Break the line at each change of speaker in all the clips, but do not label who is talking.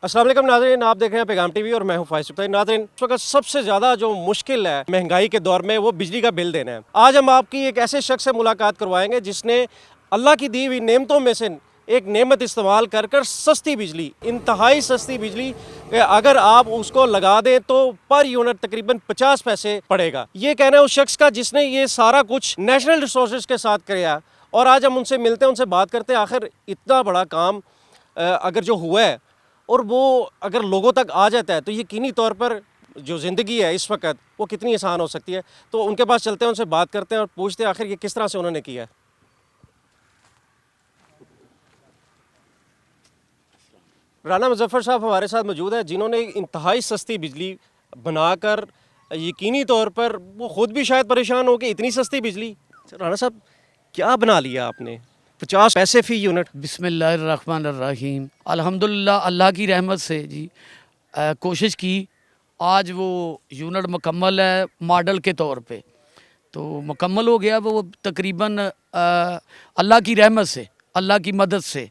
अस्सलाम वालेकुम नाज़रीन, आप देख रहे हैं पैगाम टीवी और मैं हूं फाइज सुब्ताई। नाज़रीन, इस वक्त सबसे ज़्यादा जो मुश्किल है महंगाई के दौर में वो बिजली का बिल देना है। आज हम आपकी एक ऐसे शख्स से मुलाकात करवाएंगे जिसने अल्लाह की दी हुई नेमतों में से एक नेमत इस्तेमाल कर कर सस्ती बिजली, इंतहाई सस्ती बिजली, अगर आप उसको लगा दें तो पर यूनिट तकरीबन 50 पैसे पड़ेगा। ये कहना है उस शख्स का जिसने ये सारा कुछ नेशनल रिसोर्सेज के साथ किया। और आज हम उनसे मिलते हैं, उनसे बात करते हैं आखिर इतना बड़ा काम अगर जो हुआ है और वो अगर लोगों तक आ जाता है तो यकीनी तौर पर जो ज़िंदगी है इस वक्त वो कितनी आसान हो सकती है। तो उनके पास चलते हैं, उनसे बात करते हैं और पूछते हैं आखिर ये किस तरह से उन्होंने किया है। राना मुजफ्फर साहब हमारे साथ मौजूद है जिन्होंने इंतहाई सस्ती बिजली बनाकर यकीनी तौर पर वो ख़ुद भी शायद परेशान हो कि इतनी सस्ती बिजली। राना साहब, क्या बना लिया आपने? 50 पैसे फ़ी यूनिट।
बिस्मिल्लाहिर्रहमानिर्रहीम। अल्हम्दुलिल्लाह, अल्लाह की रहमत से जी कोशिश की। आज वो यूनिट मुकम्मल है मॉडल के तौर पे, तो मुकम्मल हो गया वो तकरीबन अल्लाह की रहमत से, अल्लाह की मदद से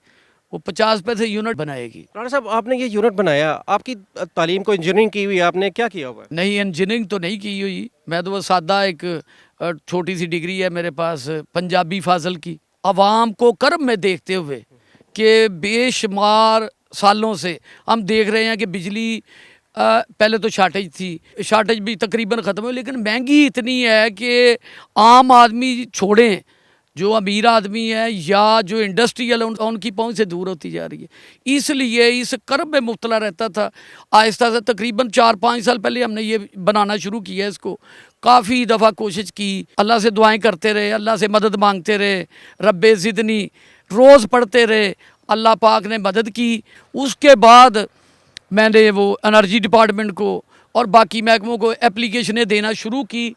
वो 50 पैसे यूनिट बनाएगी।
राना साहब, आपने ये यूनिट बनाया, आपकी तालीम को इंजीनियरिंग की हुई है, आपने क्या किया हुआ है?
नहीं, इंजीनियरिंग तो नहीं की हुई, मैं तो वो सादा एक छोटी सी डिग्री है मेरे पास पंजाबी फाजल की। आवाम को कर्ब में देखते हुए कि बेशुमार सालों से हम देख रहे हैं कि बिजली पहले तो शार्टेज थी, शार्टेज भी तकरीबन ख़त्म हुई, लेकिन महंगी इतनी है कि आम आदमी छोड़ें, जो अमीर आदमी है या जो इंडस्ट्रियल उनकी पहुंच से दूर होती जा रही है। इसलिए इस कर्ब में मुब्तला रहता था। आहिस्ता से तकरीबन 4-5 साल पहले हमने ये बनाना शुरू किया। इसको काफ़ी दफ़ा कोशिश की, अल्लाह से दुआएं करते रहे, अल्लाह से मदद मांगते रहे, रब्बे ज़िदनी रोज़ पढ़ते रहे, अल्लाह पाक ने मदद की। उसके बाद मैंने वो एनर्जी डिपार्टमेंट को और बाकी महकमों को एप्लीकेशनें देना शुरू की,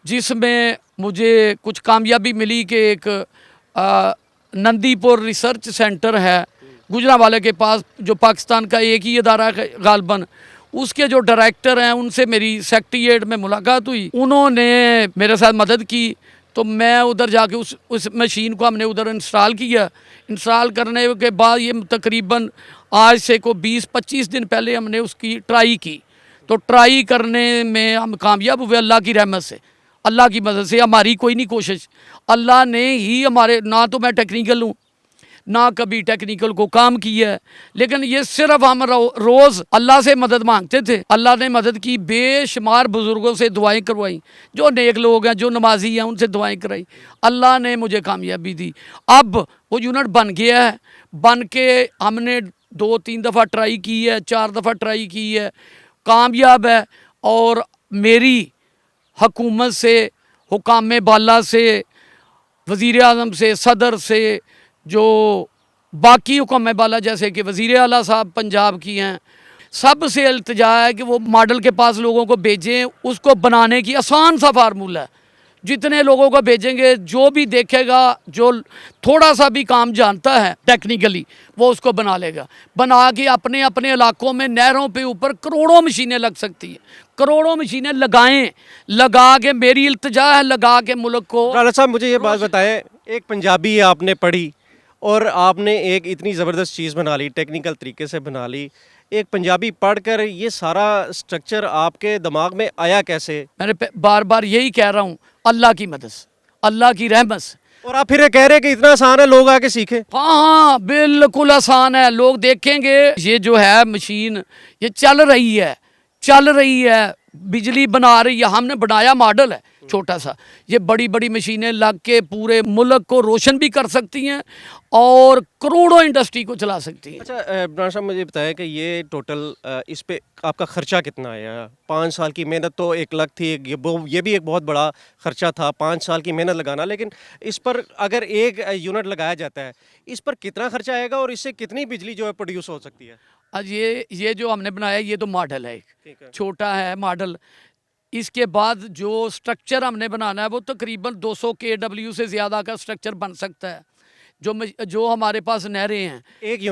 जिसमें मुझे कुछ कामयाबी मिली कि एक नंदीपुर रिसर्च सेंटर है गुजरांवाले के पास, जो पाकिस्तान का एक ही इदारा है गालबन, उसके जो डायरेक्टर हैं उनसे मेरी सेक्रेटेरिएट में मुलाकात हुई। उन्होंने मेरे साथ मदद की, तो मैं उधर जाके उस मशीन को हमने उधर इंस्टॉल किया। इंस्टॉल करने के बाद ये तकरीबन आज से को 20-25 दिन पहले हमने उसकी ट्राई की। तो ट्राई करने में हम कामयाब हुए अल्लाह की रहमत से, अल्लाह की मदद से। हमारी कोई नहीं कोशिश, अल्लाह ने ही हमारे, ना तो मैं टेक्निकल हूँ ना कभी टेक्निकल को काम किया है, लेकिन ये सिर्फ हम रोज़ अल्लाह से मदद मांगते थे। अल्लाह ने मदद की, बेशुमार बुज़ुर्गों से दुआएं करवाई, जो नेक लोग हैं, जो नमाजी हैं, उनसे दुआएं कराई। अल्लाह ने मुझे कामयाबी दी। अब वो यूनिट बन गया है, बन के हमने 2-3 दफ़ा ट्राई की है, 4 दफ़ा ट्राई की है, कामयाब है। और मेरी हुकूमत से, हुकाम बाला से, वज़ीर आज़म से, सदर से, जो बाकी हुकाम बाला जैसे कि वज़ीर आला साहब पंजाब की हैं, सब से इल्तिजा है कि वो मॉडल के पास लोगों को भेजें। उसको बनाने की आसान सा फार्मूला है, जितने लोगों को भेजेंगे, जो भी देखेगा, जो थोड़ा सा भी काम जानता है टेक्निकली, वो उसको बना लेगा। बना के अपने अपने इलाकों में नहरों पे ऊपर करोड़ों मशीनें लग सकती हैं, करोड़ों मशीनें लगाएं, लगा के, मेरी इल्तिजा है, लगा के मुल्क को।
राना साहब, मुझे ये बात बताएं, एक पंजाबी आपने पढ़ी और आपने एक इतनी ज़बरदस्त चीज़ बना ली, टेक्निकल तरीके से बना ली। एक पंजाबी पढ़कर ये सारा स्ट्रक्चर आपके दिमाग में आया कैसे?
मैंने बार बार यही कह रहा हूँ, अल्लाह की मदद, अल्लाह की रहमत से।
और आप फिर ये कह रहे हैं कि इतना आसान है, लोग आके सीखे?
हाँ, बिल्कुल आसान है। लोग देखेंगे ये जो है मशीन, ये चल रही है, चल रही है, बिजली बना रही है। हमने बनाया मॉडल है छोटा सा, ये बड़ी बड़ी मशीनें लग के पूरे मुल्क को रोशन भी कर सकती हैं और करोड़ों इंडस्ट्री को चला सकती हैं।
अच्छा राना साहब, मुझे बताया कि ये टोटल इस पे आपका ख़र्चा कितना आया? 5 साल की मेहनत तो 1 लाख थी, ये भी एक बहुत बड़ा ख़र्चा था, 5 साल की मेहनत लगाना। लेकिन इस पर अगर एक यूनिट लगाया जाता है, इस पर कितना खर्चा आएगा और इससे कितनी बिजली जो है प्रोड्यूस हो सकती है?
आज ये जो हमने बनाया, ये तो मॉडल है,
ठीक है।
एक छोटा है मॉडल। इसके बाद जो स्ट्रक्चर हमने बनाना है वो तकरीबन 200 kW से ज़्यादा का स्ट्रक्चर बन सकता है। जो हमारे पास नहरें हैं,
एक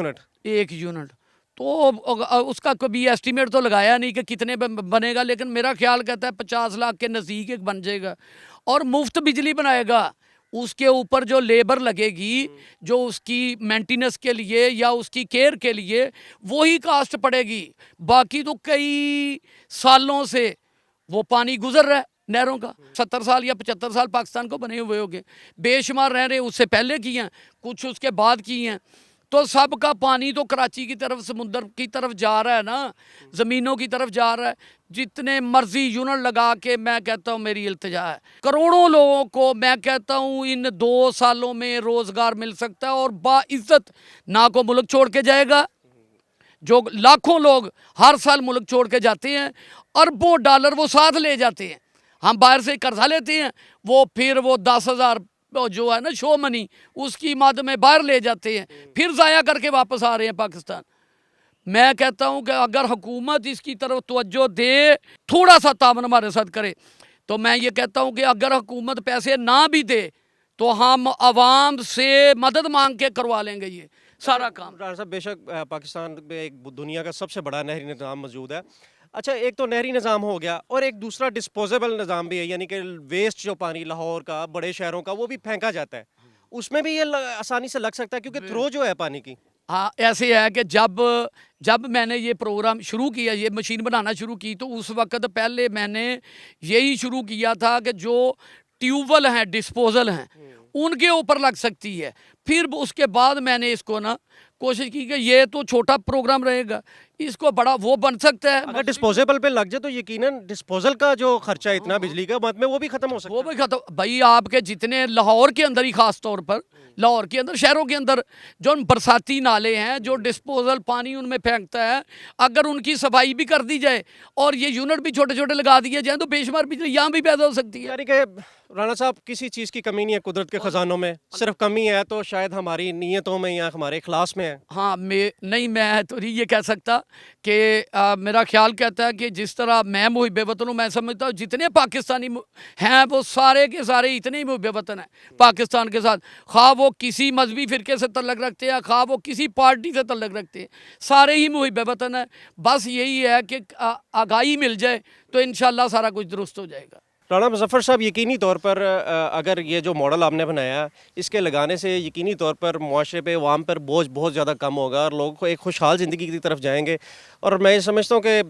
यूनिट
तो उसका कभी एस्टीमेट तो लगाया नहीं कि कितने बनेगा, लेकिन मेरा ख्याल कहता है 50 लाख के नज़दीक एक बन जाएगा। और मुफ्त बिजली बनाएगा, اس کے اوپر جو لیبر لگے گی جو اس کی مینٹیننس کے لیے یا اس کی کیئر کے لیے وہی کاسٹ پڑے گی. باقی تو کئی سالوں سے وہ پانی گزر رہا ہے نہروں کا. 70 سال یا 75 سال پاکستان کو بنے ہوئے ہوگے, بے شمار رہ رہے, اس سے پہلے کی ہیں, کچھ اس کے بعد کی ہیں. تو سب کا پانی تو کراچی کی طرف سمندر کی طرف جا رہا ہے نا, زمینوں کی طرف جا رہا ہے. جتنے مرضی یونٹ لگا کے میں کہتا ہوں میری التجا ہے, کروڑوں لوگوں کو میں کہتا ہوں ان 2 سالوں میں روزگار مل سکتا ہے اور باعزت نہ کو ملک چھوڑ کے جائے گا. جو لاکھوں لوگ ہر سال ملک چھوڑ کے جاتے ہیں, اربوں ڈالر وہ ساتھ لے جاتے ہیں. ہم باہر سے قرضہ لیتے ہیں, وہ پھر وہ 10,000 جو ہے نا شو منی اس کی مد میں باہر لے جاتے ہیں, پھر ضائع کر کے واپس آ رہے ہیں پاکستان. میں کہتا ہوں کہ اگر حکومت اس کی طرف توجہ دے, تھوڑا سا تعاون ہمارے ساتھ کرے, تو میں یہ کہتا ہوں کہ اگر حکومت پیسے نہ بھی دے تو ہم عوام سے مدد مانگ کے کروا لیں گے یہ سارا کام.
رانا صاحب بے شک پاکستان میں ایک دنیا کا سب سے بڑا نہری نظام موجود ہے. اچھا, ایک تو نہری نظام ہو گیا اور ایک دوسرا ڈسپوزیبل نظام بھی ہے, یعنی کہ ویسٹ جو پانی لاہور کا, بڑے شہروں کا, وہ بھی پھینکا جاتا ہے. اس میں بھی یہ آسانی سے لگ سکتا ہے کیونکہ تھرو جو ہے پانی کی.
ہاں ایسے ہے کہ جب میں نے یہ پروگرام شروع کیا, یہ مشین بنانا شروع کی, تو اس وقت پہلے میں نے یہی شروع کیا تھا کہ جو ٹیوبل ہیں ڈسپوزل ہیں ان کے اوپر لگ سکتی ہے. پھر اس کے بعد میں نے اس کو نا کوشش کی کہ یہ تو چھوٹا پروگرام رہے گا, اس کو بڑا وہ بن سکتا ہے.
اگر ڈسپوزیبل پہ لگ جائے تو یقیناً ڈسپوزل کا جو خرچہ اتنا بجلی کا مد میں وہ بھی ختم ہو سکتا ہے.
وہ بھی ختم بھائی, آپ کے جتنے لاہور کے اندر ہی خاص طور پر لاہور کے اندر شہروں کے اندر جو برساتی نالے ہیں جو ڈسپوزل پانی ان میں پھینکتا ہے, اگر ان کی صفائی بھی کر دی جائے اور یہ یونٹ بھی چھوٹے چھوٹے لگا دیے جائیں تو بے شمار بجلی یہاں بھی پیدا ہو سکتی ہے.
یعنی کہ رانا صاحب کسی چیز کی کمی نہیں ہے قدرت کے خزانوں میں, صرف کمی ہے تو شاید ہماری نیتوں میں یا ہمارے اخلاص میں ہے.
ہاں نہیں, میں تو نہیں یہ کہہ سکتا کہ میرا خیال کہتا ہے کہ جس طرح میں محب وطن ہوں, میں سمجھتا ہوں جتنے پاکستانی ہیں وہ سارے کے سارے اتنے ہی محب وطن ہیں پاکستان کے ساتھ, خواہ وہ کسی مذہبی فرقے سے تعلق رکھتے ہیں, خواہ وہ کسی پارٹی سے تعلق رکھتے ہیں, سارے ہی محب وطن ہیں. بس یہی ہے کہ آگاہی مل جائے تو انشاءاللہ سارا کچھ درست ہو جائے گا.
رانا مظفر صاحب, یقینی طور پر اگر یہ جو ماڈل آپ نے بنایا اس کے لگانے سے یقینی طور پر معاشرے پہ عوام پر بوجھ بہت زیادہ کم ہوگا اور لوگوں کو ایک خوشحال زندگی کی طرف جائیں گے. اور میں یہ سمجھتا ہوں کہ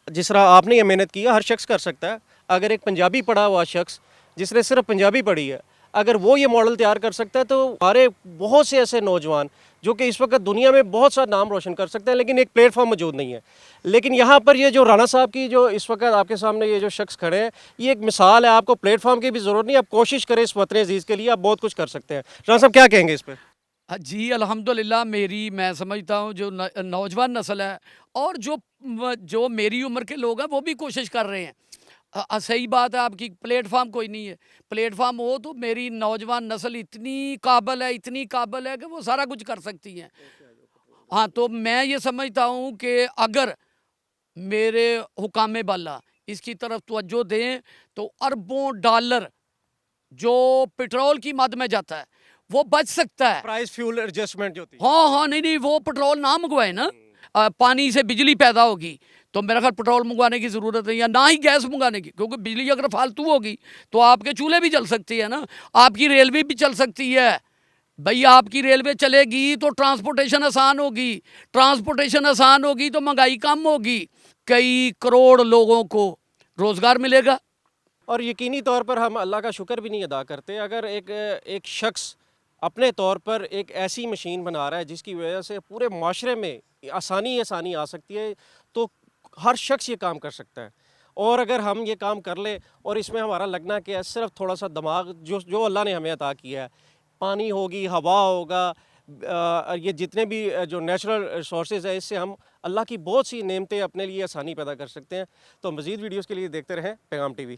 جس طرح آپ نے یہ محنت کی ہے ہر شخص کر سکتا ہے. اگر ایک پنجابی پڑھا ہوا شخص جس نے صرف پنجابی پڑھی ہے اگر وہ یہ ماڈل تیار کر سکتا ہے تو ہمارے بہت سے ایسے نوجوان جو کہ اس وقت دنیا میں بہت سا نام روشن کر سکتے ہیں لیکن ایک پلیٹ فارم موجود نہیں ہے. لیکن یہاں پر یہ جو رانا صاحب کی جو اس وقت آپ کے سامنے یہ جو شخص کھڑے ہیں یہ ایک مثال ہے. آپ کو پلیٹ فارم کی بھی ضرورت نہیں, آپ کوشش کریں اس وطن عزیز کے لیے, آپ بہت کچھ کر سکتے ہیں. رانا صاحب کیا کہیں گے اس پہ؟
جی الحمدللہ, میں سمجھتا ہوں جو نوجوان نسل ہے اور جو میری عمر کے لوگ ہیں وہ بھی کوشش کر رہے ہیں. صحیح بات ہے آپ کی, پلیٹ فارم کوئی نہیں ہے. پلیٹ فارم ہو تو میری نوجوان نسل اتنی قابل ہے کہ وہ سارا کچھ کر سکتی ہے. ہاں تو میں یہ سمجھتا ہوں کہ اگر میرے حکام بالا اس کی طرف توجہ دیں تو اربوں ڈالر جو پٹرول کی مد میں جاتا ہے وہ بچ سکتا ہے.
پرائز فیول ایڈجسٹمنٹ جو ہوتی ہے.
ہاں نہیں, وہ پٹرول نہ منگوائے نا, پانی سے بجلی پیدا ہوگی تو میرا خیال پٹرول منگوانے کی ضرورت ہے, یا نہ ہی گیس منگوانے کی, کیونکہ بجلی اگر فالتو ہوگی تو آپ کے چولہے بھی چل سکتی ہے نا, آپ کی ریلوے بھی چل سکتی ہے. بھئی آپ کی ریلوے چلے گی تو ٹرانسپورٹیشن آسان ہوگی تو مہنگائی کم ہوگی, کئی کروڑ لوگوں کو روزگار ملے گا.
اور یقینی طور پر ہم اللہ کا شکر بھی نہیں ادا کرتے اگر ایک شخص اپنے طور پر ایک ایسی مشین بنا رہا ہے جس کی وجہ سے پورے معاشرے میں آسانی آ سکتی ہے, تو ہر شخص یہ کام کر سکتا ہے. اور اگر ہم یہ کام کر لیں اور اس میں ہمارا لگنا کہ ہے صرف تھوڑا سا دماغ جو اللہ نے ہمیں عطا کیا ہے, پانی ہوگی, ہوا ہوگا, یہ جتنے بھی جو نیچرل ریسورسز ہیں اس سے ہم اللہ کی بہت سی نعمتیں اپنے لیے آسانی پیدا کر سکتے ہیں. تو مزید ویڈیوز کے لیے دیکھتے رہیں پیغام ٹی وی.